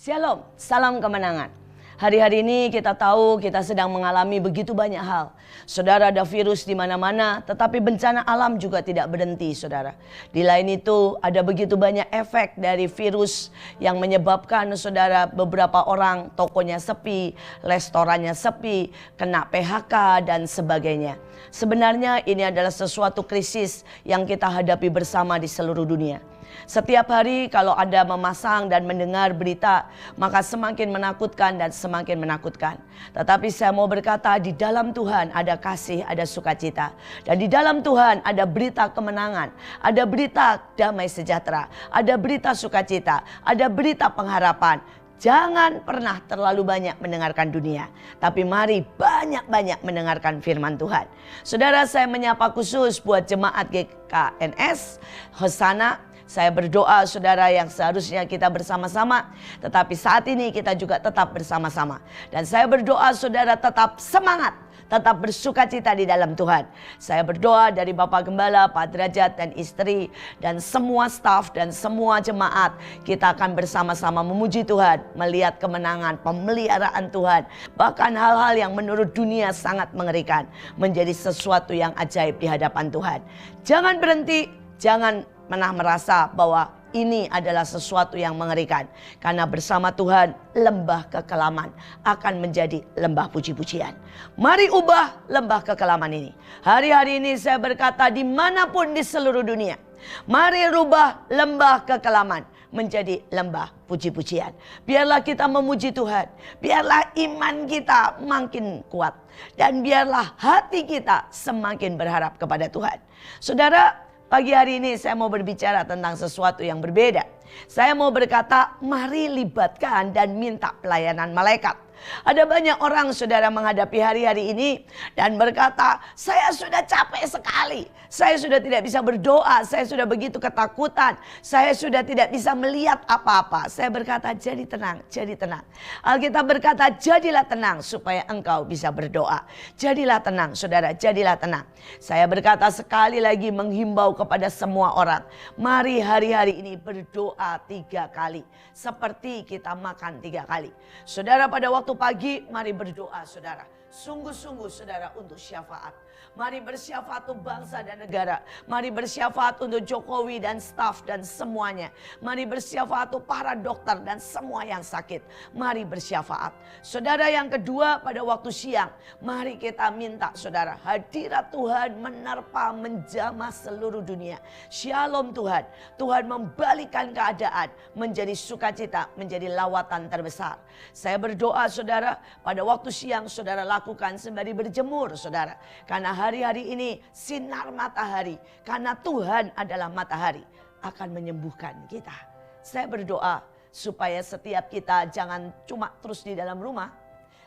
Shalom, salam kemenangan. Hari-hari ini kita tahu kita sedang mengalami begitu banyak hal. Saudara, ada virus di mana-mana, tetapi bencana alam juga tidak berhenti, saudara. Di lain itu ada begitu banyak efek dari virus yang menyebabkan saudara beberapa orang tokonya sepi, restorannya sepi, kena PHK dan sebagainya. Sebenarnya ini adalah sesuatu krisis yang kita hadapi bersama di seluruh dunia. Setiap hari kalau ada memasang dan mendengar berita, maka semakin menakutkan dan semakin menakutkan. Tetapi saya mau berkata, di dalam Tuhan ada kasih, ada sukacita. Dan di dalam Tuhan ada berita kemenangan, ada berita damai sejahtera, ada berita sukacita, ada berita pengharapan. Jangan pernah terlalu banyak mendengarkan dunia, tapi mari banyak-banyak mendengarkan firman Tuhan. Saudara, saya menyapa khusus buat jemaat GKNS Hosana. Saya berdoa saudara yang seharusnya kita bersama-sama, tetapi saat ini kita juga tetap bersama-sama. Dan saya berdoa saudara tetap semangat, tetap bersukacita di dalam Tuhan. Saya berdoa dari Bapak Gembala, Pak Derajat dan istri, dan semua staf dan semua jemaat. Kita akan bersama-sama memuji Tuhan, melihat kemenangan, pemeliharaan Tuhan. Bahkan hal-hal yang menurut dunia sangat mengerikan, menjadi sesuatu yang ajaib di hadapan Tuhan. Jangan berhenti, jangan pernah merasa bahwa ini adalah sesuatu yang mengerikan. Karena bersama Tuhan lembah kekelaman akan menjadi lembah puji-pujian. Mari ubah lembah kekelaman ini. Hari-hari ini saya berkata dimanapun di seluruh dunia, mari rubah lembah kekelaman menjadi lembah puji-pujian. Biarlah kita memuji Tuhan. Biarlah iman kita makin kuat. Dan biarlah hati kita semakin berharap kepada Tuhan. Saudara, pagi hari ini saya mau berbicara tentang sesuatu yang berbeda. Saya mau berkata, mari libatkan dan minta pelayanan malaikat. Ada banyak orang saudara menghadapi hari-hari ini dan berkata, saya sudah capek sekali. Saya sudah tidak bisa berdoa. Saya sudah begitu ketakutan. Saya sudah tidak bisa melihat apa-apa. Saya berkata, jadi tenang, jadi tenang. Alkitab berkata, jadilah tenang supaya engkau bisa berdoa. Jadilah tenang saudara, jadilah tenang. Saya berkata sekali lagi menghimbau kepada semua orang. Mari hari-hari ini berdoa 3 kali. Seperti kita makan 3 kali. Saudara, pada waktu pagi mari berdoa saudara. Sungguh-sungguh saudara untuk syafaat. Mari bersyafaat untuk bangsa dan negara. Mari bersyafaat untuk Jokowi dan staf dan semuanya. Mari bersyafaat untuk para dokter dan semua yang sakit. Mari bersyafaat. Saudara, yang kedua pada waktu siang, mari kita minta saudara, hadirat Tuhan menerpa menjamah seluruh dunia. Shalom Tuhan. Tuhan membalikan keadaan menjadi sukacita, menjadi lawatan terbesar. Saya berdoa saudara, pada waktu siang saudara lakukan sembari berjemur saudara. Karena hari-hari ini sinar matahari, karena Tuhan adalah matahari, akan menyembuhkan kita. Saya berdoa supaya setiap kita jangan cuma terus di dalam rumah,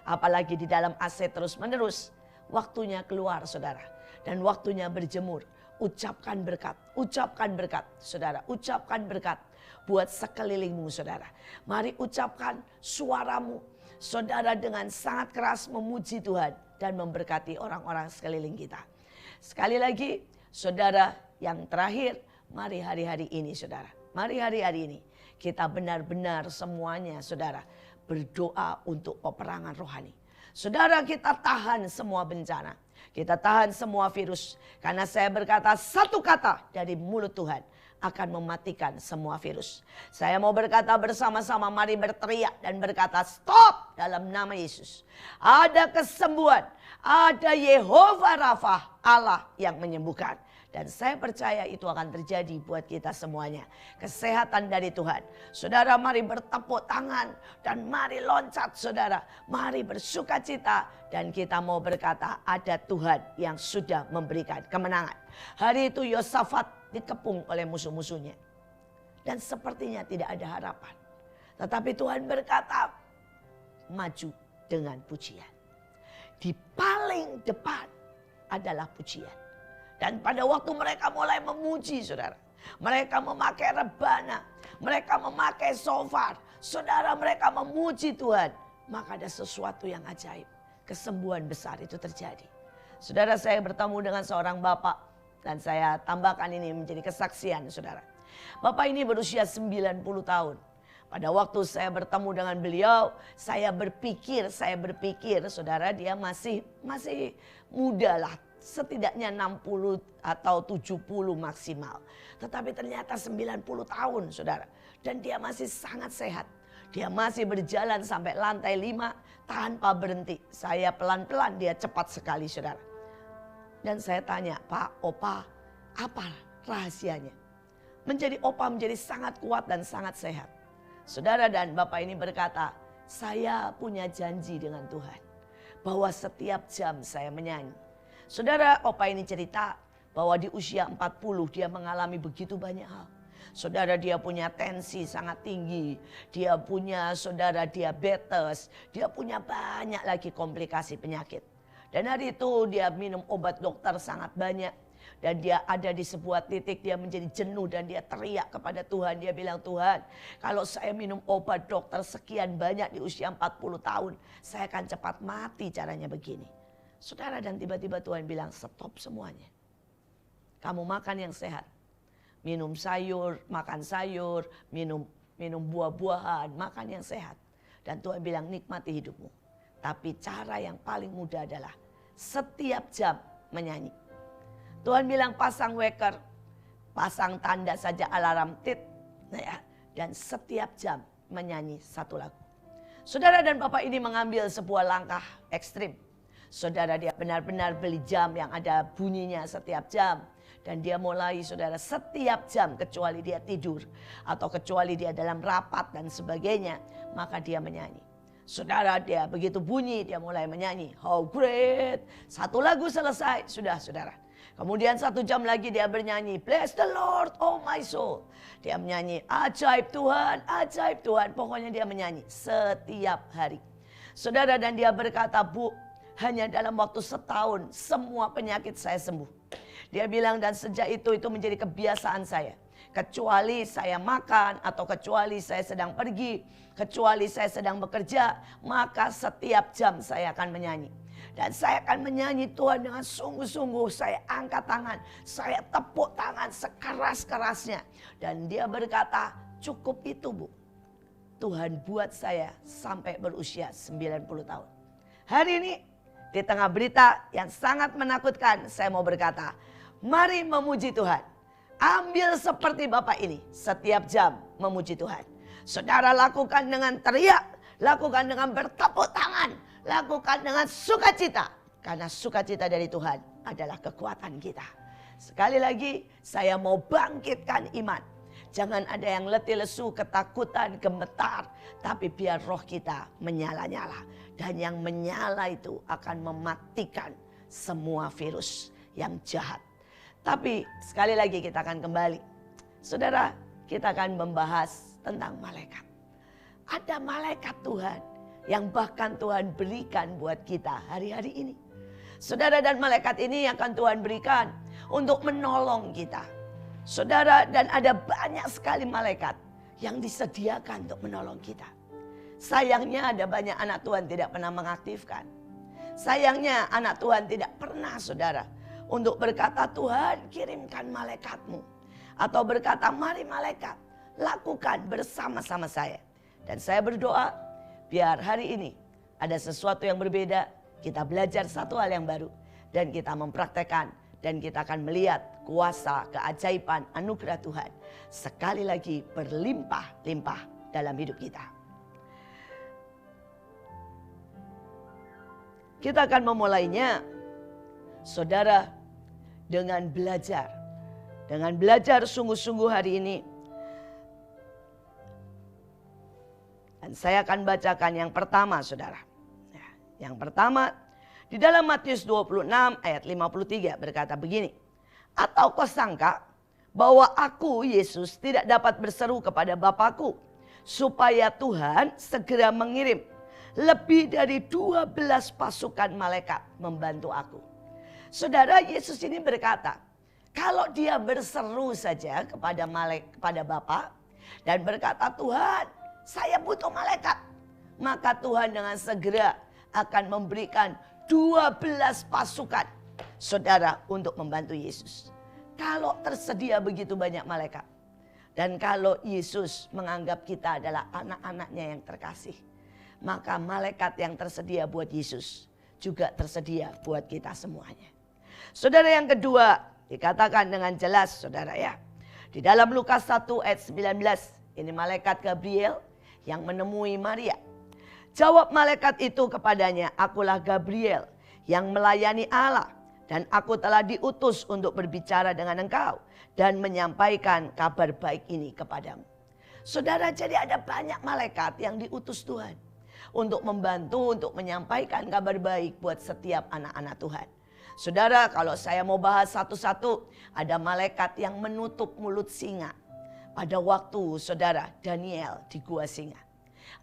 apalagi di dalam AC terus menerus. Waktunya keluar saudara, dan waktunya berjemur. Ucapkan berkat saudara, ucapkan berkat buat sekelilingmu saudara. Mari ucapkan suaramu saudara dengan sangat keras memuji Tuhan dan memberkati orang-orang sekeliling kita. Sekali lagi saudara, yang terakhir, mari hari-hari ini saudara. Mari hari-hari ini kita benar-benar semuanya saudara berdoa untuk peperangan rohani. Saudara, kita tahan semua bencana. Kita tahan semua virus. Karena saya berkata satu kata dari mulut Tuhan akan mematikan semua virus. Saya mau berkata bersama-sama, mari berteriak dan berkata stop dalam nama Yesus. Ada kesembuhan, ada Yehova Rafa, Allah yang menyembuhkan. Dan saya percaya itu akan terjadi buat kita semuanya. Kesehatan dari Tuhan. Saudara, mari bertepuk tangan dan mari loncat saudara. Mari bersukacita dan kita mau berkata ada Tuhan yang sudah memberikan kemenangan. Hari itu Yosafat dikepung oleh musuh-musuhnya. Dan sepertinya tidak ada harapan. Tetapi Tuhan berkata, maju dengan pujian. Di paling depan adalah pujian. Dan pada waktu mereka mulai memuji saudara, mereka memakai rebana, mereka memakai shofar, saudara, mereka memuji Tuhan, maka ada sesuatu yang ajaib. Kesembuhan besar itu terjadi. Saudara, saya bertemu dengan seorang bapak dan saya tambahkan ini menjadi kesaksian saudara. Bapak ini berusia 90 tahun. Pada waktu saya bertemu dengan beliau, saya berpikir saudara, dia masih muda lah. Setidaknya 60 atau 70 maksimal. Tetapi ternyata 90 tahun saudara. Dan dia masih sangat sehat. Dia masih berjalan sampai lantai 5 tanpa berhenti. Saya pelan-pelan, dia cepat sekali saudara. Dan saya tanya, Pak, Opa, apa rahasianya? Menjadi Opa menjadi sangat kuat dan sangat sehat. Saudara dan Bapak ini berkata, saya punya janji dengan Tuhan. Bahwa setiap jam saya menyanyi. Saudara, Opa ini cerita bahwa di usia 40 dia mengalami begitu banyak hal. Saudara, dia punya tensi sangat tinggi. Dia punya saudara diabetes. Dia punya banyak lagi komplikasi penyakit. Dan hari itu dia minum obat dokter sangat banyak. Dan dia ada di sebuah titik dia menjadi jenuh dan dia teriak kepada Tuhan. Dia bilang, Tuhan, kalau saya minum obat dokter sekian banyak di usia 40 tahun, saya akan cepat mati caranya begini. Saudara, dan tiba-tiba Tuhan bilang, stop semuanya. Kamu makan yang sehat. Minum sayur, makan sayur, minum buah-buahan, makan yang sehat. Dan Tuhan bilang, nikmati hidupmu. Tapi cara yang paling mudah adalah setiap jam menyanyi. Tuhan bilang pasang waker, pasang tanda saja alarm tit, dan setiap jam menyanyi satu lagu. Saudara dan Bapak ini mengambil sebuah langkah ekstrim. Saudara, dia benar-benar beli jam yang ada bunyinya setiap jam. Dan dia mulai saudara setiap jam kecuali dia tidur atau kecuali dia dalam rapat dan sebagainya, maka dia menyanyi. Saudara, dia begitu bunyi dia mulai menyanyi. How great. Satu lagu selesai, sudah saudara. Kemudian 1 jam lagi dia bernyanyi, bless the Lord, oh my soul. Dia menyanyi, ajaib Tuhan, ajaib Tuhan. Pokoknya dia menyanyi setiap hari. Saudara, dan dia berkata, Bu, hanya dalam waktu setahun semua penyakit saya sembuh. Dia bilang, dan sejak itu menjadi kebiasaan saya. Kecuali saya makan atau kecuali saya sedang pergi, kecuali saya sedang bekerja, maka setiap jam saya akan menyanyi. Dan saya akan menyanyi Tuhan dengan sungguh-sungguh. Saya angkat tangan, saya tepuk tangan sekeras-kerasnya. Dan dia berkata, cukup itu Bu. Tuhan buat saya sampai berusia 90 tahun. Hari ini di tengah berita yang sangat menakutkan, saya mau berkata, mari memuji Tuhan. Ambil seperti Bapak ini, setiap jam memuji Tuhan. Saudara, lakukan dengan teriak, lakukan dengan bertepuk tangan, lakukan dengan sukacita. Karena sukacita dari Tuhan adalah kekuatan kita. Sekali lagi, saya mau bangkitkan iman. Jangan ada yang letih lesu, ketakutan, gemetar. Tapi biar roh kita menyala-nyala. Dan yang menyala itu akan mematikan semua virus yang jahat. Tapi sekali lagi kita akan kembali. Saudara, kita akan membahas tentang malaikat. Ada malaikat Tuhan yang bahkan Tuhan berikan buat kita hari-hari ini. Saudara, dan malaikat ini akan Tuhan berikan untuk menolong kita. Saudara, dan ada banyak sekali malaikat yang disediakan untuk menolong kita. Sayangnya ada banyak anak Tuhan tidak pernah mengaktifkan. Sayangnya anak Tuhan tidak pernah saudara untuk berkata, Tuhan kirimkan malaikatmu. Atau berkata, mari malaikat lakukan bersama-sama saya. Dan saya berdoa biar hari ini ada sesuatu yang berbeda. Kita belajar satu hal yang baru. Dan kita mempraktekkan. Dan kita akan melihat kuasa, keajaiban, anugerah Tuhan. Sekali lagi berlimpah-limpah dalam hidup kita. Kita akan memulainya, saudara, dengan belajar. Dengan belajar sungguh-sungguh hari ini. Dan saya akan bacakan yang pertama, saudara. Yang pertama, di dalam Matius 26 ayat 53 berkata begini. Atau kau sangka bahwa aku, Yesus, tidak dapat berseru kepada Bapakku, supaya Tuhan segera mengirim lebih dari 12 pasukan malaikat membantu aku. Saudara, Yesus ini berkata, kalau dia berseru saja kepada Bapa dan berkata, Tuhan, saya butuh malaikat, maka Tuhan dengan segera akan memberikan 12 pasukan saudara untuk membantu Yesus. Kalau tersedia begitu banyak malaikat. Dan kalau Yesus menganggap kita adalah anak-anaknya yang terkasih, maka malaikat yang tersedia buat Yesus juga tersedia buat kita semuanya. Saudara, yang kedua dikatakan dengan jelas saudara ya. Di dalam Lukas 1 ayat 19, ini malaikat Gabriel yang menemui Maria. Jawab malaikat itu kepadanya, "Akulah Gabriel yang melayani Allah, dan aku telah diutus untuk berbicara dengan engkau dan menyampaikan kabar baik ini kepadamu." Saudara, jadi ada banyak malaikat yang diutus Tuhan untuk membantu, untuk menyampaikan kabar baik buat setiap anak-anak Tuhan. Saudara, kalau saya mau bahas satu-satu, ada malaikat yang menutup mulut singa pada waktu saudara Daniel di gua singa.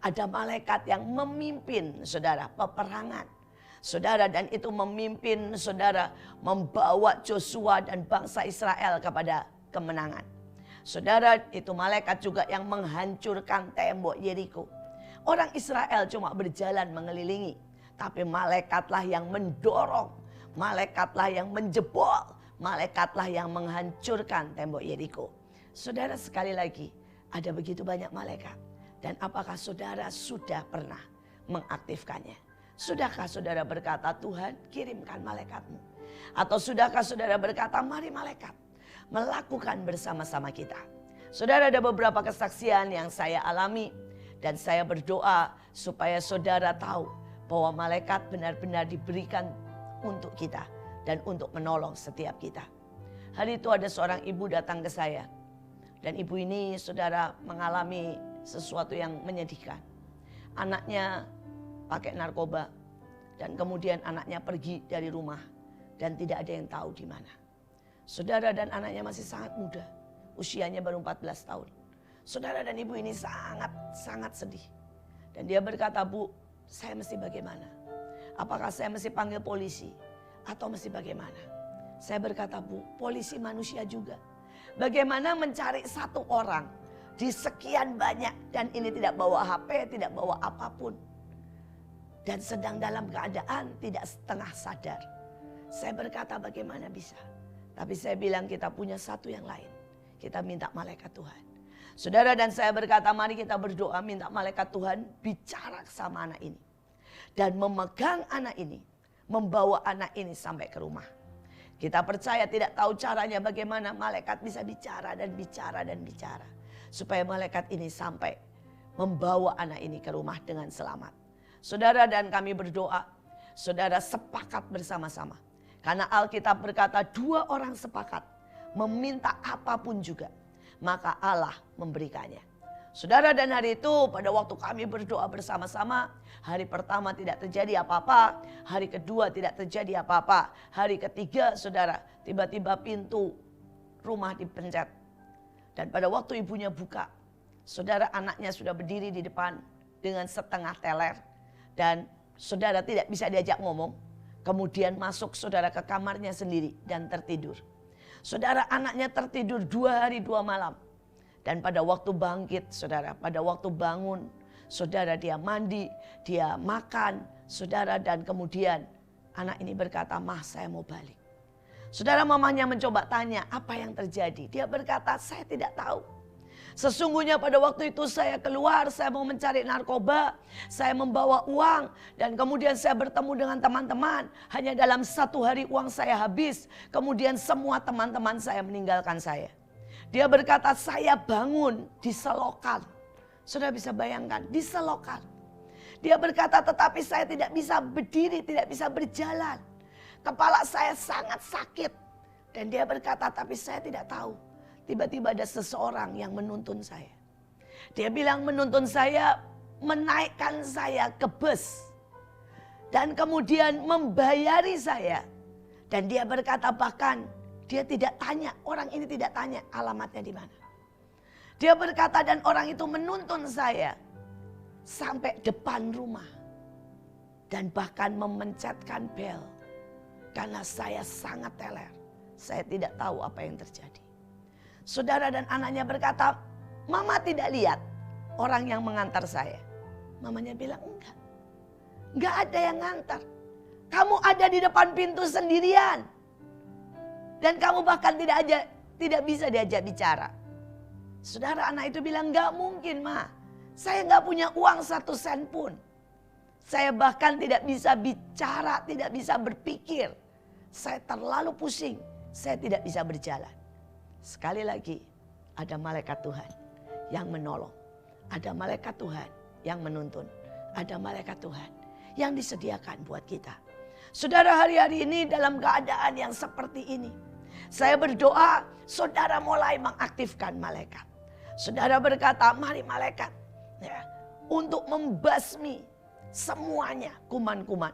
Ada malaikat yang memimpin saudara peperangan. Saudara, dan itu memimpin saudara membawa Joshua dan bangsa Israel kepada kemenangan. Saudara, itu malaikat juga yang menghancurkan tembok Yeriko. Orang Israel cuma berjalan mengelilingi, tapi malaikatlah yang mendorong, malaikatlah yang menjebol, malaikatlah yang menghancurkan tembok Yeriko. Saudara, sekali lagi ada begitu banyak malaikat. Dan apakah saudara sudah pernah mengaktifkannya? Sudahkah saudara berkata, "Tuhan, kirimkan malaikatmu"? Atau sudahkah saudara berkata, "Mari malaikat melakukan bersama-sama kita"? Saudara, ada beberapa kesaksian yang saya alami, dan saya berdoa supaya saudara tahu bahwa malaikat benar-benar diberikan untuk kita dan untuk menolong setiap kita. Hari itu ada seorang ibu datang ke saya, dan ibu ini saudara mengalami sesuatu yang menyedihkan. Anaknya pakai narkoba, dan kemudian anaknya pergi dari rumah dan tidak ada yang tahu di mana. Saudara, dan anaknya masih sangat muda, usianya baru 14 tahun. Saudara, dan ibu ini sangat sedih. Dan dia berkata, "Bu, saya mesti bagaimana? Apakah saya mesti panggil polisi atau mesti bagaimana?" Saya berkata, "Bu, polisi manusia juga. Bagaimana mencari satu orang di sekian banyak, dan ini tidak bawa HP, tidak bawa apapun, dan sedang dalam keadaan tidak setengah sadar?" Saya berkata, "Bagaimana bisa?" Tapi saya bilang, kita punya satu yang lain. Kita minta malaikat Tuhan. Saudara, dan saya berkata, mari kita berdoa minta malaikat Tuhan bicara sama anak ini. Dan memegang anak ini, membawa anak ini sampai ke rumah. Kita percaya tidak tahu caranya bagaimana malaikat bisa bicara dan bicara dan bicara. Supaya malaikat ini sampai membawa anak ini ke rumah dengan selamat. Saudara, dan kami berdoa, saudara sepakat bersama-sama. Karena Alkitab berkata 2 orang sepakat meminta apapun juga, maka Allah memberikannya. Saudara, dan hari itu pada waktu kami berdoa bersama-sama, hari pertama tidak terjadi apa-apa, hari kedua tidak terjadi apa-apa, hari ketiga saudara tiba-tiba pintu rumah dipencet. Dan pada waktu ibunya buka, saudara, anaknya sudah berdiri di depan dengan setengah teler. Dan saudara tidak bisa diajak ngomong. Kemudian masuk saudara ke kamarnya sendiri dan tertidur. Saudara, anaknya tertidur 2 hari 2 malam. Dan pada waktu bangkit saudara, pada waktu bangun saudara, dia mandi, dia makan saudara, dan kemudian anak ini berkata, "Mah, saya mau balik." Saudara, mamanya mencoba tanya apa yang terjadi. Dia berkata, "Saya tidak tahu. Sesungguhnya pada waktu itu saya keluar, saya mau mencari narkoba, saya membawa uang, dan kemudian saya bertemu dengan teman-teman. Hanya dalam 1 hari uang saya habis, kemudian semua teman-teman saya meninggalkan saya." Dia berkata, "Saya bangun di selokan." Saudara bisa bayangkan, di selokan. Dia berkata, "Tetapi saya tidak bisa berdiri, tidak bisa berjalan. Kepala saya sangat sakit." Dan dia berkata, "Tapi saya tidak tahu. Tiba-tiba ada seseorang yang menuntun saya." Dia bilang menuntun saya, menaikkan saya ke bus. Dan kemudian membayari saya. Dan dia berkata bahkan dia tidak tanya, orang ini tidak tanya alamatnya di mana. Dia berkata, dan orang itu menuntun saya sampai depan rumah. Dan bahkan memencetkan bel. Karena saya sangat teler. Saya tidak tahu apa yang terjadi. Saudara, dan anaknya berkata, "Mama tidak lihat orang yang mengantar saya." Mamanya bilang, "Enggak. Enggak ada yang ngantar. Kamu ada di depan pintu sendirian. Dan kamu bahkan tidak bisa diajak bicara." Saudara, anak itu bilang, "Gak mungkin, Ma. Saya gak punya uang 1 sen pun. Saya bahkan tidak bisa bicara, tidak bisa berpikir. Saya terlalu pusing, saya tidak bisa berjalan." Sekali lagi, ada malaikat Tuhan yang menolong. Ada malaikat Tuhan yang menuntun. Ada malaikat Tuhan yang disediakan buat kita. Saudara, hari-hari ini dalam keadaan yang seperti ini, saya berdoa saudara mulai mengaktifkan malaikat. Saudara berkata, "Mari malaikat, ya, untuk membasmi semuanya kuman-kuman.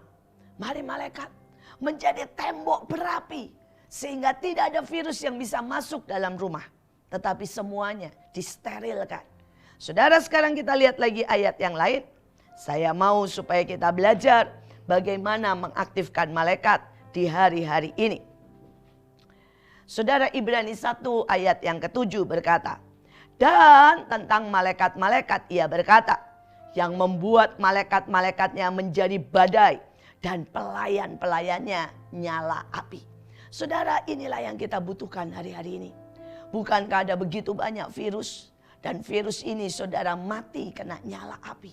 Mari malaikat menjadi tembok berapi sehingga tidak ada virus yang bisa masuk dalam rumah, tetapi semuanya disterilkan." Saudara, sekarang kita lihat lagi ayat yang lain. Saya mau supaya kita belajar bagaimana mengaktifkan malaikat di hari-hari ini. Saudara, Ibrani 1 ayat yang ke-7 berkata, "Dan tentang malaikat-malaikat ia berkata, yang membuat malaikat-malaikatnya menjadi badai dan pelayan-pelayannya nyala api." Saudara, inilah yang kita butuhkan hari-hari ini. Bukankah ada begitu banyak virus? Dan virus ini saudara mati kena nyala api.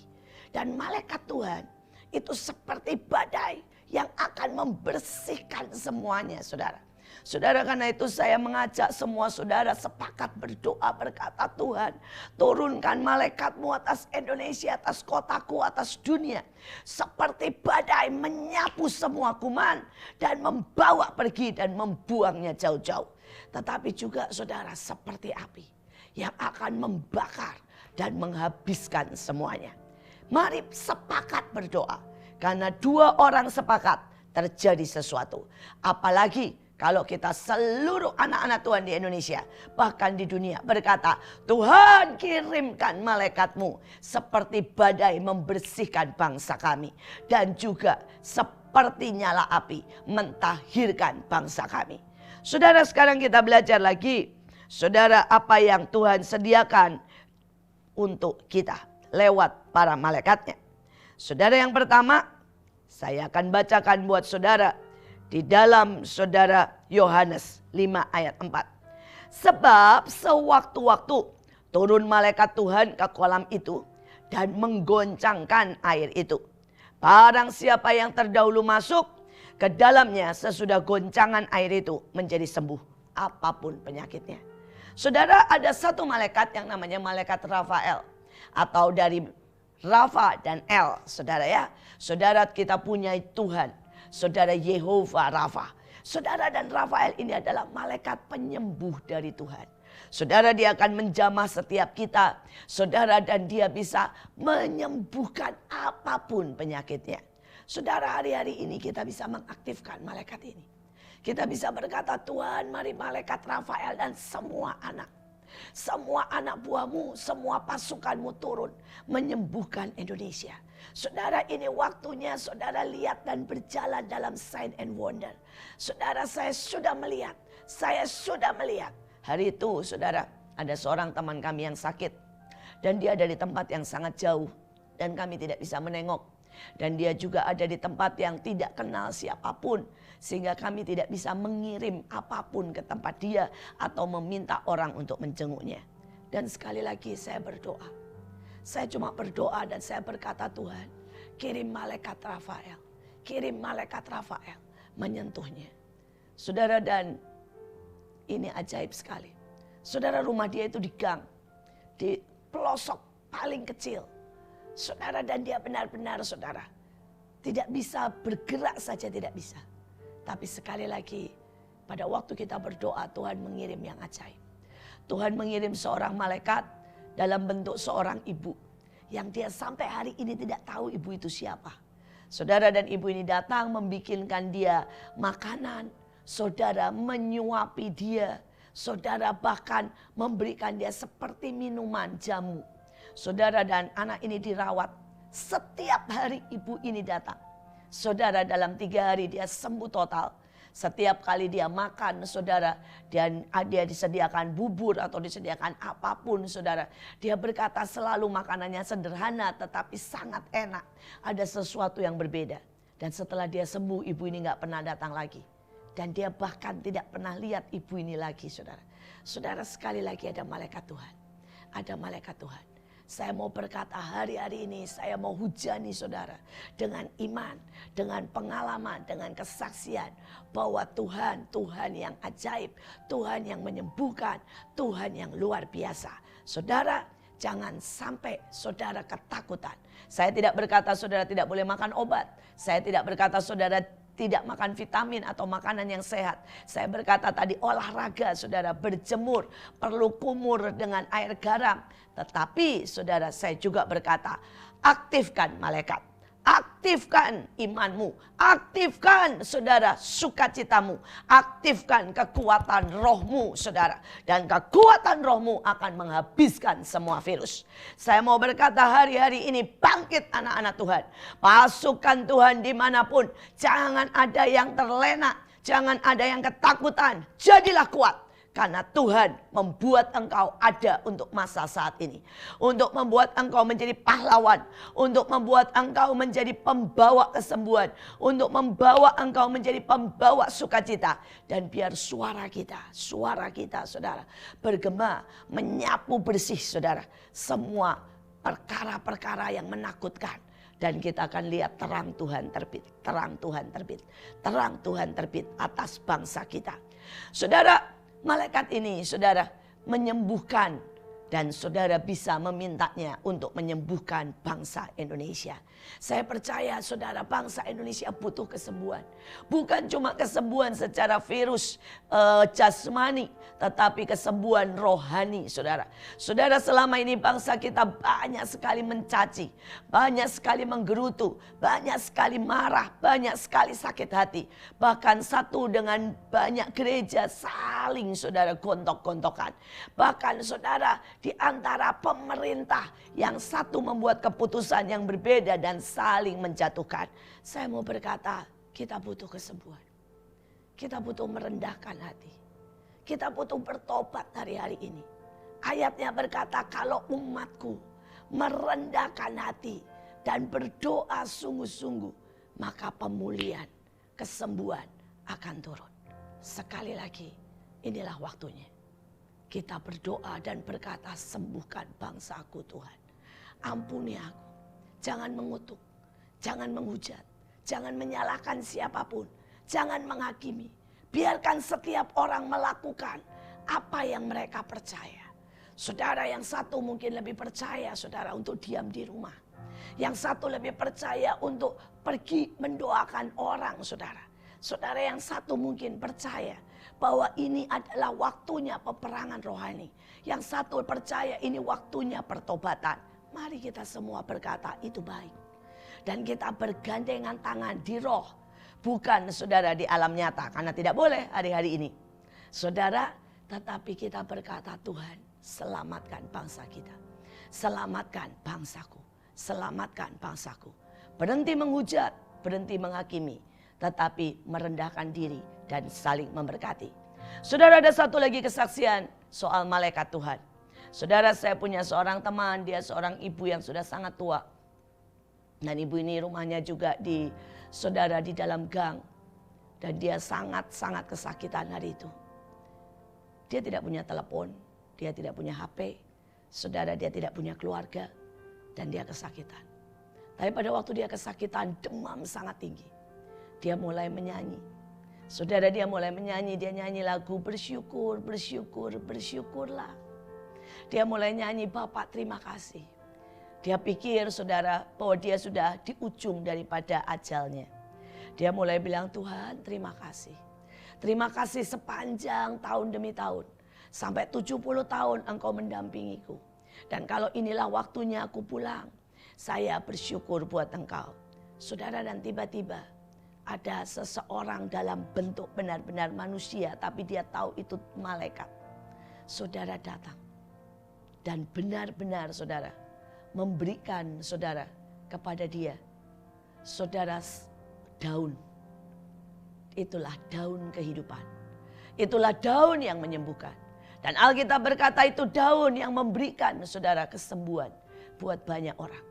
Dan malaikat Tuhan itu seperti badai yang akan membersihkan semuanya, saudara. Saudara, karena itu saya mengajak semua saudara sepakat berdoa berkata, "Tuhan, turunkan malaikatmu atas Indonesia, atas kotaku, atas dunia. Seperti badai menyapu semua kuman dan membawa pergi dan membuangnya jauh-jauh. Tetapi juga saudara seperti api yang akan membakar dan menghabiskan semuanya." Mari sepakat berdoa. Karena 2 orang sepakat terjadi sesuatu. Apalagi kalau kita seluruh anak-anak Tuhan di Indonesia, bahkan di dunia berkata, "Tuhan, kirimkan malaikatmu seperti badai membersihkan bangsa kami. Dan juga seperti nyala api mentahirkan bangsa kami." Saudara, sekarang kita belajar lagi. Saudara, apa yang Tuhan sediakan untuk kita lewat para malaikatnya. Saudara, yang pertama, saya akan bacakan buat saudara di dalam saudara Yohanes 5 ayat 4. "Sebab sewaktu-waktu turun malaikat Tuhan ke kolam itu dan menggoncangkan air itu. Barang siapa yang terdahulu masuk ke dalamnya sesudah goncangan air itu menjadi sembuh apapun penyakitnya." Saudara, ada satu malaikat yang namanya malaikat Rafael. Atau dari Rafa dan El, saudara ya. Saudara, kita punya Tuhan, saudara Yehova Rafa. Saudara, dan Rafael ini adalah malaikat penyembuh dari Tuhan. Saudara, dia akan menjamah setiap kita. Saudara, dan dia bisa menyembuhkan apapun penyakitnya. Saudara, hari-hari ini kita bisa mengaktifkan malaikat ini. Kita bisa berkata, "Tuhan, mari malaikat Rafael dan semua anak buahmu, semua pasukanmu turun menyembuhkan Indonesia." Saudara, ini waktunya saudara lihat dan berjalan dalam sign and wonder. Saudara, saya sudah melihat. Hari itu saudara, ada seorang teman kami yang sakit. Dan dia ada di tempat yang sangat jauh. Dan kami tidak bisa menengok. Dan dia juga ada di tempat yang tidak kenal siapapun. Sehingga kami tidak bisa mengirim apapun ke tempat dia atau meminta orang untuk menjenguknya. Dan sekali lagi saya berdoa. Saya cuma berdoa dan saya berkata, "Tuhan, kirim malaikat Rafael. Kirim malaikat Rafael menyentuhnya." Saudara, dan ini ajaib sekali. Saudara, rumah dia itu di gang. Di pelosok paling kecil. Saudara, dan dia benar-benar saudara tidak bisa bergerak saja, tidak bisa. Tapi sekali lagi pada waktu kita berdoa, Tuhan mengirim yang ajaib. Tuhan mengirim seorang malaikat dalam bentuk seorang ibu. Yang dia sampai hari ini tidak tahu ibu itu siapa. Saudara, dan ibu ini datang membikinkan dia makanan. Saudara, menyuapi dia. Saudara, bahkan memberikan dia seperti minuman jamu. Saudara, dan anak ini dirawat. Setiap hari ibu ini datang. Saudara, dalam 3 hari dia sembuh total. Setiap kali dia makan, saudara, dan dia disediakan bubur atau disediakan apapun, saudara. Dia berkata selalu makanannya sederhana tetapi sangat enak. Ada sesuatu yang berbeda. Dan setelah dia sembuh, ibu ini gak pernah datang lagi. Dan dia bahkan tidak pernah lihat ibu ini lagi, saudara. Saudara, sekali lagi ada malaikat Tuhan. ada malaikat Tuhan. Saya mau berkata hari-hari ini saya mau hujani saudara dengan iman, dengan pengalaman, dengan kesaksian bahwa Tuhan yang ajaib, Tuhan yang menyembuhkan, Tuhan yang luar biasa. Saudara, jangan sampai saudara ketakutan. Saya tidak berkata saudara tidak boleh makan obat. Saya tidak berkata saudara tidak makan vitamin atau makanan yang sehat. Saya berkata tadi olahraga saudara, berjemur, perlu kumur dengan air garam. Tetapi saudara saya juga berkata aktifkan malaikat. Aktifkan imanmu, aktifkan saudara sukacitamu, aktifkan kekuatan rohmu saudara. Dan kekuatan rohmu akan menghabiskan semua virus. Saya mau berkata hari-hari ini bangkit anak-anak Tuhan. Pasukan Tuhan dimanapun, jangan ada yang terlena, jangan ada yang ketakutan, jadilah kuat. Karena Tuhan membuat engkau ada untuk masa saat ini. Untuk membuat engkau menjadi pahlawan. Untuk membuat engkau menjadi pembawa kesembuhan. Untuk membawa engkau menjadi pembawa sukacita. Dan biar suara kita saudara, bergema, menyapu bersih saudara. Semua perkara-perkara yang menakutkan. Dan kita akan lihat terang Tuhan terbit. Terang Tuhan terbit. Terang Tuhan terbit atas bangsa kita. Saudara, malaikat ini saudara menyembuhkan dan saudara bisa memintanya untuk menyembuhkan bangsa Indonesia. Saya percaya saudara bangsa Indonesia butuh kesembuhan. Bukan cuma kesembuhan secara virus jasmani, tetapi kesembuhan rohani saudara. Saudara selama ini bangsa kita banyak sekali mencaci, banyak sekali menggerutu, banyak sekali marah, banyak sekali sakit hati. Bahkan satu dengan banyak gereja saling saudara gontok-gontokan. Bahkan saudara di antara pemerintah yang satu membuat keputusan yang berbeda dan saling menjatuhkan. Saya mau berkata kita butuh kesembuhan. Kita butuh merendahkan hati. Kita butuh bertobat hari-hari ini. Ayatnya berkata kalau umatku merendahkan hati dan berdoa sungguh-sungguh, maka pemulihan, kesembuhan akan turun. Sekali lagi, inilah waktunya. Kita berdoa dan berkata sembuhkan bangsaku Tuhan. Ampuni aku. Jangan mengutuk, jangan menghujat, jangan menyalahkan siapapun, jangan menghakimi. Biarkan setiap orang melakukan apa yang mereka percaya. Saudara yang satu mungkin lebih percaya saudara untuk diam di rumah. Yang satu lebih percaya untuk pergi mendoakan orang saudara. Saudara yang satu mungkin percaya bahwa ini adalah waktunya peperangan rohani. Yang satu percaya ini waktunya pertobatan. Mari kita semua berkata itu baik. Dan kita bergandengan tangan di roh. Bukan saudara di alam nyata. Karena tidak boleh hari-hari ini. Saudara, tetapi kita berkata Tuhan selamatkan bangsa kita. Selamatkan bangsaku. Selamatkan bangsaku. Berhenti menghujat, berhenti menghakimi. Tetapi merendahkan diri dan saling memberkati. Saudara, ada satu lagi kesaksian soal malaikat Tuhan. Saudara, saya punya seorang teman, dia seorang ibu yang sudah sangat tua. Dan ibu ini rumahnya juga di dalam gang. Dan dia sangat-sangat kesakitan hari itu. Dia tidak punya telepon, dia tidak punya HP. Saudara, dia tidak punya keluarga dan dia kesakitan. Tapi pada waktu dia kesakitan, demam sangat tinggi. Dia mulai menyanyi. Saudara, dia mulai menyanyi, dia nyanyi lagu bersyukur, bersyukur, bersyukurlah. Dia mulai nyanyi Bapak terima kasih. Dia pikir saudara bahwa dia sudah di ujung daripada ajalnya. Dia mulai bilang Tuhan terima kasih. Terima kasih sepanjang tahun demi tahun. Sampai 70 tahun engkau mendampingiku. Dan kalau inilah waktunya aku pulang. Saya bersyukur buat engkau. Saudara, dan tiba-tiba ada seseorang dalam bentuk benar-benar manusia. Tapi dia tahu itu malaikat. Saudara datang. Dan benar-benar saudara memberikan saudara kepada dia. Saudara, daun. Itulah daun kehidupan. Itulah daun yang menyembuhkan. Dan Alkitab berkata itu daun yang memberikan saudara kesembuhan buat banyak orang.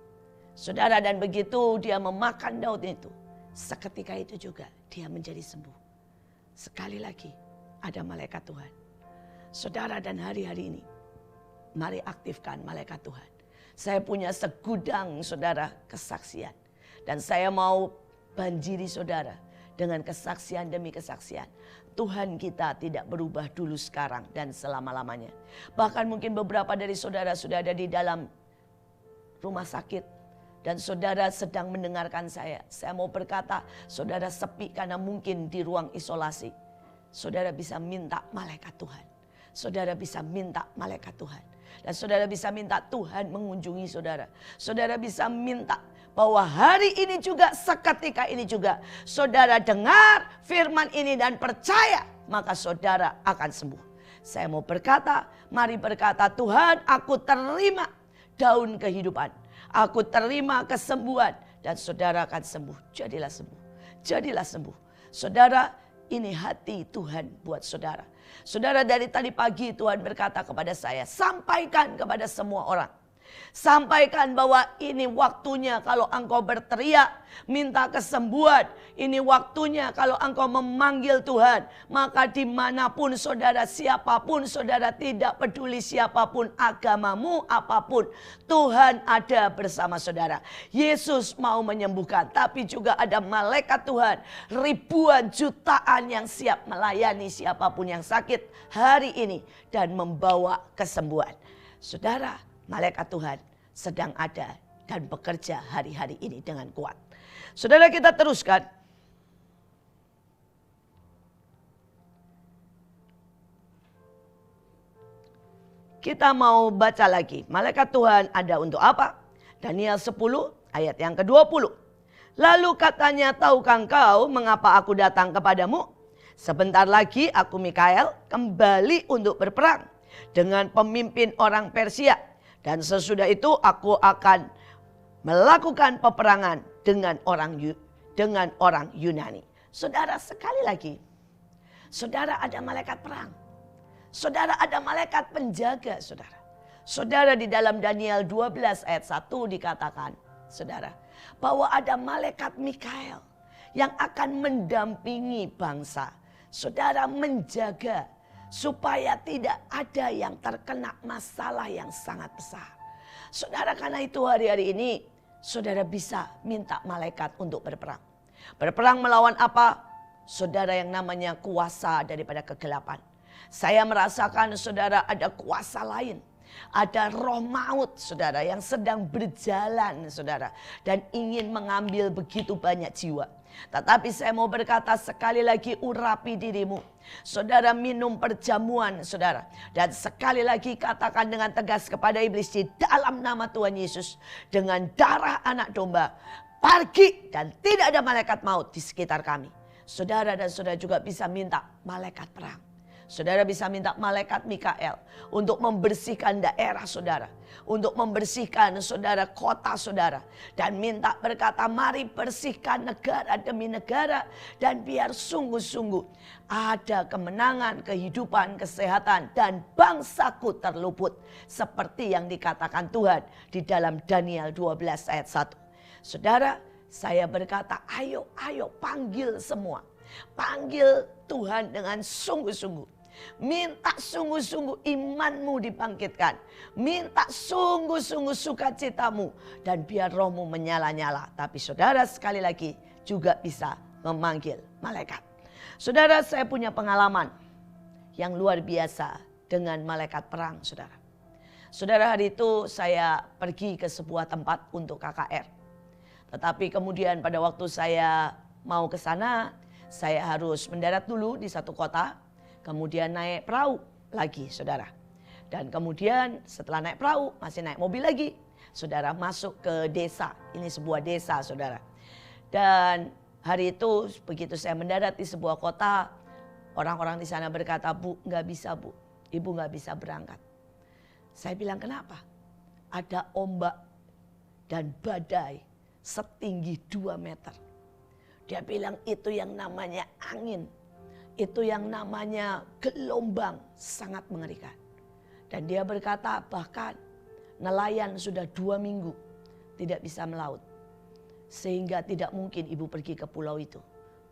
Saudara, dan begitu dia memakan daun itu, seketika itu juga dia menjadi sembuh. Sekali lagi ada malaikat Tuhan. Saudara, dan hari-hari ini mari aktifkan malaikat Tuhan. Saya punya segudang saudara kesaksian. Dan saya mau banjiri saudara dengan kesaksian demi kesaksian. Tuhan kita tidak berubah dulu, sekarang, dan selama-lamanya. Bahkan mungkin beberapa dari saudara sudah ada di dalam rumah sakit. Dan saudara sedang mendengarkan saya. Saya mau berkata, saudara sepi karena mungkin di ruang isolasi. Saudara bisa minta malaikat Tuhan. Saudara bisa minta malaikat Tuhan. Dan saudara bisa minta Tuhan mengunjungi saudara. Saudara bisa minta bahwa hari ini juga, seketika ini juga, saudara dengar firman ini dan percaya, maka saudara akan sembuh. Saya mau berkata, mari berkata, Tuhan, aku terima daun kehidupan. Aku terima kesembuhan dan saudara akan sembuh. Jadilah sembuh. Jadilah sembuh. Saudara, ini hati Tuhan buat saudara. Saudara, dari tadi pagi Tuhan berkata kepada saya, sampaikan kepada semua orang. Sampaikan bahwa ini waktunya kalau engkau berteriak minta kesembuhan. Ini waktunya kalau engkau memanggil Tuhan. Maka dimanapun saudara, siapapun saudara, tidak peduli siapapun agamamu apapun, Tuhan ada bersama saudara. Yesus mau menyembuhkan, tapi juga ada malaikat Tuhan ribuan jutaan yang siap melayani siapapun yang sakit hari ini dan membawa kesembuhan. Saudara, malaikat Tuhan sedang ada dan bekerja hari-hari ini dengan kuat. Saudara, kita teruskan. Kita mau baca lagi. Malaikat Tuhan ada untuk apa? Daniel 10 ayat yang ke-20. Lalu katanya, tahukah engkau mengapa aku datang kepadamu? Sebentar lagi aku Mikael kembali untuk berperang dengan pemimpin orang Persia. Dan sesudah itu aku akan melakukan peperangan dengan orang Yunani. Saudara, sekali lagi, saudara, ada malaikat perang. Saudara, ada malaikat penjaga, saudara. Saudara, di dalam Daniel 12 ayat 1 dikatakan, saudara, bahwa ada malaikat Mikael yang akan mendampingi bangsa. Saudara, menjaga supaya tidak ada yang terkena masalah yang sangat besar. Saudara, karena itu hari-hari ini saudara bisa minta malaikat untuk berperang. Berperang melawan apa? Saudara, yang namanya kuasa daripada kegelapan. Saya merasakan saudara ada kuasa lain. Ada roh maut saudara yang sedang berjalan saudara. Dan ingin mengambil begitu banyak jiwa. Tetapi saya mau berkata sekali lagi, urapi dirimu. Saudara, minum perjamuan saudara. Dan sekali lagi katakan dengan tegas kepada iblis, di dalam nama Tuhan Yesus, dengan darah anak domba, pergi dan tidak ada malaikat maut di sekitar kami. Saudara dan saudara juga bisa minta malaikat perang. Saudara bisa minta malaikat Mikael untuk membersihkan daerah saudara. Untuk membersihkan saudara kota saudara. Dan minta berkata, mari bersihkan negara demi negara. Dan biar sungguh-sungguh ada kemenangan, kehidupan, kesehatan. Dan bangsaku terluput. Seperti yang dikatakan Tuhan di dalam Daniel 12 ayat 1. Saudara, saya berkata, ayo panggil semua. Panggil Tuhan dengan sungguh-sungguh. Minta sungguh-sungguh imanmu dibangkitkan. Minta sungguh-sungguh sukacitamu. Dan biar rohmu menyala-nyala. Tapi saudara, sekali lagi juga bisa memanggil malaikat. Saudara, saya punya pengalaman yang luar biasa dengan malaikat perang saudara. Saudara, hari itu saya pergi ke sebuah tempat untuk KKR. Tetapi kemudian pada waktu saya mau ke sana, saya harus mendarat dulu di satu kota. Kemudian naik perahu lagi saudara. Dan kemudian setelah naik perahu masih naik mobil lagi. Saudara, masuk ke desa. Ini sebuah desa saudara. Dan hari itu begitu saya mendarat di sebuah kota. Orang-orang di sana berkata, Bu, gak bisa Bu. Ibu gak bisa berangkat. Saya bilang, kenapa? Ada ombak dan badai setinggi 2 meter. Dia bilang itu yang namanya angin. Itu yang namanya gelombang, sangat mengerikan. Dan dia berkata bahkan nelayan sudah 2 minggu tidak bisa melaut. Sehingga tidak mungkin ibu pergi ke pulau itu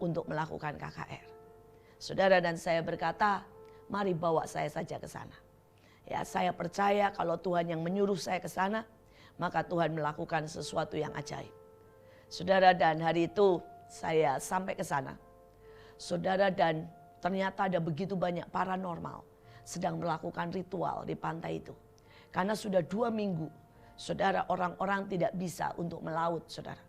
untuk melakukan KKR. Saudara dan saya berkata, mari bawa saya saja ke sana. Ya, saya percaya kalau Tuhan yang menyuruh saya ke sana, maka Tuhan melakukan sesuatu yang ajaib. Saudara, dan hari itu saya sampai ke sana. Saudara, dan ternyata ada begitu banyak paranormal sedang melakukan ritual di pantai itu. Karena sudah 2 minggu, saudara, orang-orang tidak bisa untuk melaut, saudara.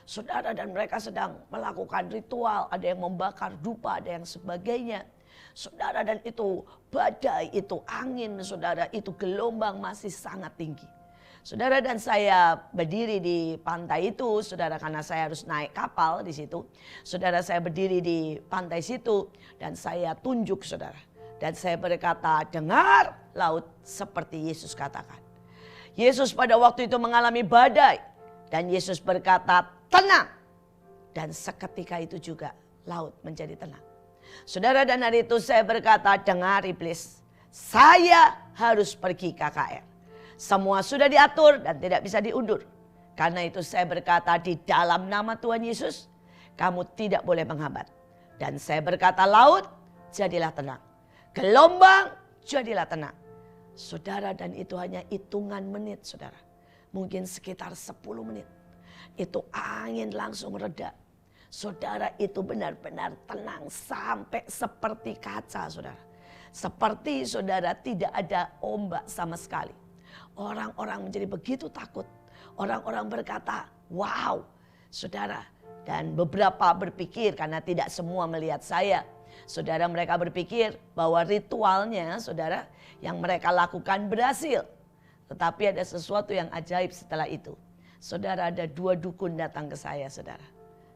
Saudara, dan mereka sedang melakukan ritual, ada yang membakar dupa, ada yang sebagainya. Saudara, dan itu badai, itu angin, saudara, itu gelombang masih sangat tinggi. Saudara, dan saya berdiri di pantai itu, saudara, karena saya harus naik kapal di situ. Saudara, saya berdiri di pantai situ dan saya tunjuk, saudara. Dan saya berkata, dengar laut seperti Yesus katakan. Yesus pada waktu itu mengalami badai dan Yesus berkata, tenang. Dan seketika itu juga laut menjadi tenang. Saudara, dan hari itu saya berkata, dengar iblis, saya harus pergi KKR. Semua sudah diatur dan tidak bisa diundur. Karena itu saya berkata, di dalam nama Tuhan Yesus, kamu tidak boleh menghambat. Dan saya berkata, laut jadilah tenang. Gelombang jadilah tenang. Saudara, dan itu hanya hitungan menit, saudara. Mungkin sekitar 10 menit. Itu angin langsung reda. Saudara, itu benar-benar tenang sampai seperti kaca, saudara. Seperti, saudara, tidak ada ombak sama sekali. Orang-orang menjadi begitu takut. Orang-orang berkata, wow, saudara. Dan beberapa berpikir, karena tidak semua melihat saya. Saudara, mereka berpikir bahwa ritualnya, saudara, yang mereka lakukan berhasil. Tetapi ada sesuatu yang ajaib setelah itu. Saudara, ada 2 dukun datang ke saya, saudara.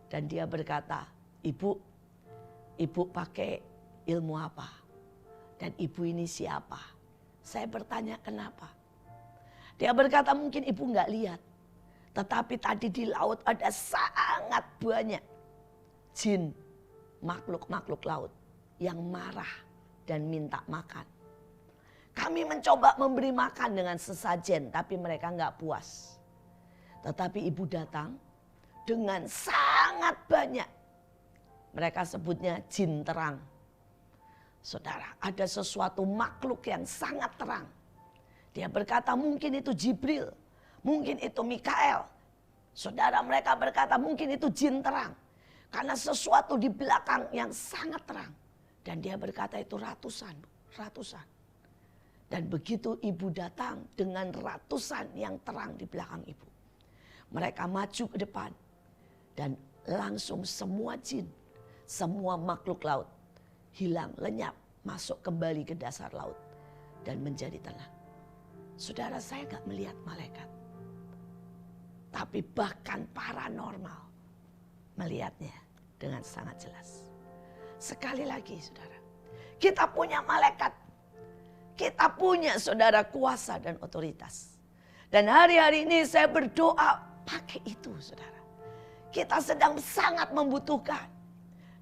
Dan dia berkata, ibu pakai ilmu apa? Dan ibu ini siapa? Saya bertanya kenapa? Dia berkata mungkin ibu nggak lihat. Tetapi tadi di laut ada sangat banyak jin, makhluk-makhluk laut yang marah dan minta makan. Kami mencoba memberi makan dengan sesajen, tapi mereka nggak puas. Tetapi ibu datang dengan sangat banyak. Mereka sebutnya jin terang. Saudara, ada sesuatu makhluk yang sangat terang. Dia berkata mungkin itu Jibril, mungkin itu Mikael. Saudara, mereka berkata mungkin itu jin terang. Karena sesuatu di belakang yang sangat terang. Dan dia berkata itu ratusan. Dan begitu ibu datang dengan ratusan yang terang di belakang ibu. Mereka maju ke depan. Dan langsung semua jin, semua makhluk laut hilang, lenyap, masuk kembali ke dasar laut. Dan menjadi tenang. Saudara, saya gak melihat malaikat. Tapi bahkan paranormal melihatnya dengan sangat jelas. Sekali lagi, saudara, kita punya malaikat. Kita punya, saudara, kuasa dan otoritas. Dan hari-hari ini saya berdoa pakai itu, saudara. Kita sedang sangat membutuhkan.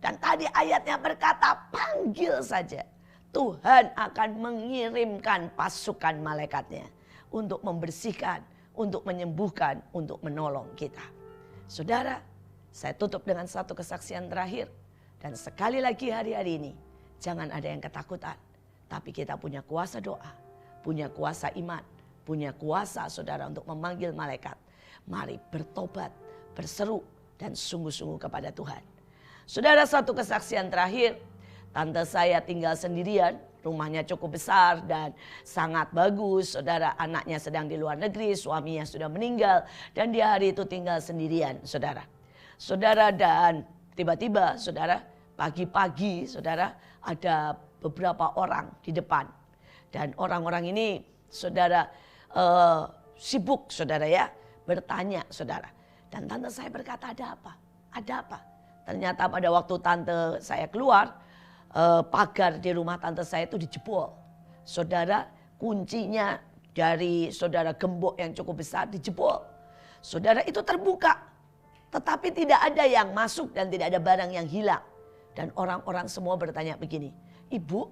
Dan tadi ayatnya berkata, panggil saja. Tuhan akan mengirimkan pasukan malaikatnya. Untuk membersihkan, untuk menyembuhkan, untuk menolong kita. Saudara, saya tutup dengan satu kesaksian terakhir. Dan sekali lagi hari-hari ini, jangan ada yang ketakutan. Tapi kita punya kuasa doa, punya kuasa iman, punya kuasa, saudara, untuk memanggil malaikat. Mari bertobat, berseru, dan sungguh-sungguh kepada Tuhan. Saudara, satu kesaksian terakhir. Tante saya tinggal sendirian, rumahnya cukup besar dan sangat bagus. Saudara, anaknya sedang di luar negeri, suaminya sudah meninggal. Dan dia hari itu tinggal sendirian, saudara. Saudara, dan tiba-tiba, saudara, pagi-pagi, saudara, ada beberapa orang di depan. Dan orang-orang ini, saudara, sibuk, saudara ya, bertanya, saudara. Dan tante saya berkata, ada apa? Ada apa? Ternyata pada waktu tante saya keluar, pagar di rumah tante saya itu dijebol. Saudara, kuncinya dari saudara gembok yang cukup besar dijebol. Saudara, itu terbuka. Tetapi tidak ada yang masuk dan tidak ada barang yang hilang. Dan orang-orang semua bertanya begini, Ibu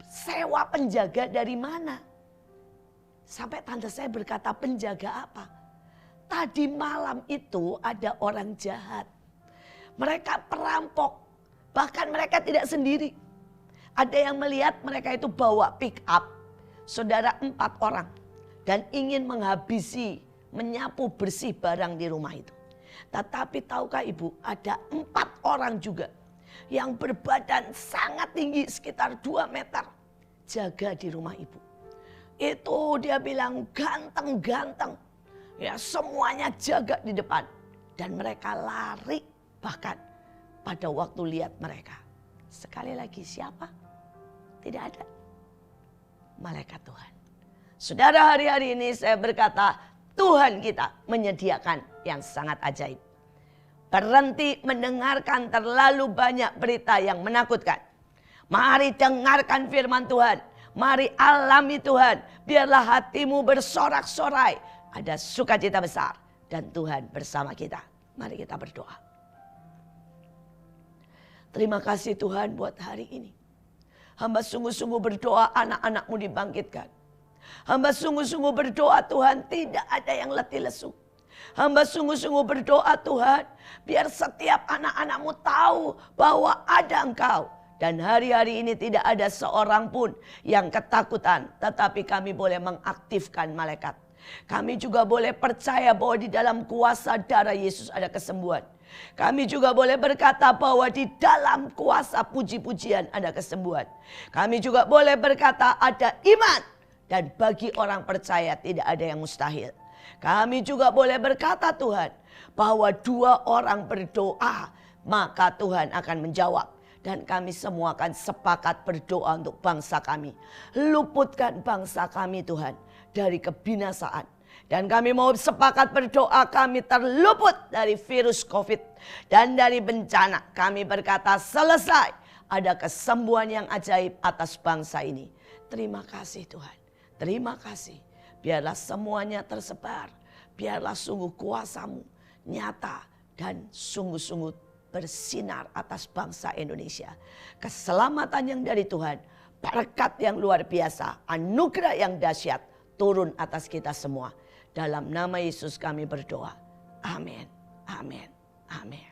sewa penjaga dari mana? Sampai tante saya berkata, penjaga apa? Tadi malam itu ada orang jahat. Mereka perampok. Bahkan mereka tidak sendiri. Ada yang melihat mereka itu bawa pick up. saudara 4 orang. Dan ingin menghabisi, menyapu bersih barang di rumah itu. Tetapi tahukah ibu, ada 4 orang juga yang berbadan sangat tinggi sekitar 2 meter. Jaga di rumah ibu. Itu dia bilang ganteng-ganteng. Ya, semuanya jaga di depan. Dan mereka lari bahkan pada waktu lihat mereka. Sekali lagi siapa? Tidak ada. Malaikat Tuhan. Saudara, hari-hari ini saya berkata, Tuhan kita menyediakan yang sangat ajaib. Berhenti mendengarkan terlalu banyak berita yang menakutkan. Mari dengarkan firman Tuhan. Mari alami Tuhan. Biarlah hatimu bersorak-sorai. Ada sukacita besar. Dan Tuhan bersama kita. Mari kita berdoa. Terima kasih Tuhan buat hari ini. Hamba sungguh-sungguh berdoa anak-anakmu dibangkitkan. Hamba sungguh-sungguh berdoa Tuhan tidak ada yang letih lesu. Hamba sungguh-sungguh berdoa Tuhan biar setiap anak-anakmu tahu bahwa ada Engkau. Dan hari-hari ini tidak ada seorang pun yang ketakutan. Tetapi kami boleh mengaktifkan malaikat. Kami juga boleh percaya bahwa di dalam kuasa darah Yesus ada kesembuhan. Kami juga boleh berkata bahwa di dalam kuasa puji-pujian ada kesembuhan. Kami juga boleh berkata ada iman. Dan bagi orang percaya tidak ada yang mustahil. Kami juga boleh berkata Tuhan bahwa 2 orang berdoa maka Tuhan akan menjawab. Dan kami semua akan sepakat berdoa untuk bangsa kami. Luputkan bangsa kami Tuhan dari kebinasaan. Dan kami mau sepakat berdoa kami terluput dari virus COVID. Dan dari bencana kami berkata selesai. Ada kesembuhan yang ajaib atas bangsa ini. Terima kasih Tuhan. Terima kasih. Biarlah semuanya tersebar. Biarlah sungguh kuasa-Mu nyata dan sungguh-sungguh bersinar atas bangsa Indonesia. Keselamatan yang dari Tuhan. Berkat yang luar biasa. Anugerah yang dahsyat turun atas kita semua. Dalam nama Yesus kami berdoa. Amin. Amin. Amin.